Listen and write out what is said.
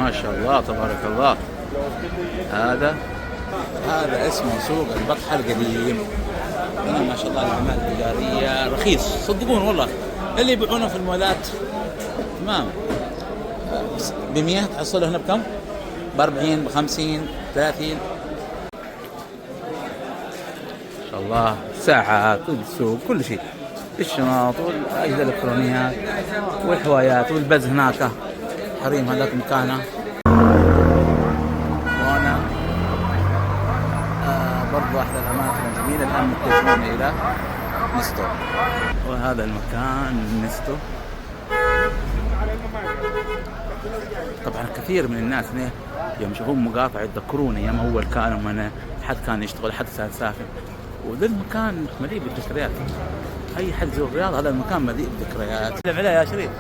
ما شاء الله تبارك الله. هذا اسمه سوق البطحة القديم. هنا ما شاء الله الأعمال التجارية رخيص صدقون والله، اللي يبيعونه في المولات تمام ب100 تحصله هنا بكم؟ ب40 ب50 30. ما شاء الله ساعات والسوق كل شيء، الشنط والأجهزة الإلكترونيات والحوايات والبز هناك حريم هذاك مكانه. وهنا برضو أحد الأماكن الجميلة الآن متجهون إلى نستو، وهذا المكان نستو. طبعا كثير من الناس يوم يشوفون مقاطع يتذكرون أيام أول كانوا من حد كان يشتغل حد كان سافر، وذا المكان مليء بالذكريات. أي حد يزور الرياض هذا المكان مليء بالذكريات. سلم عليه يا شريف.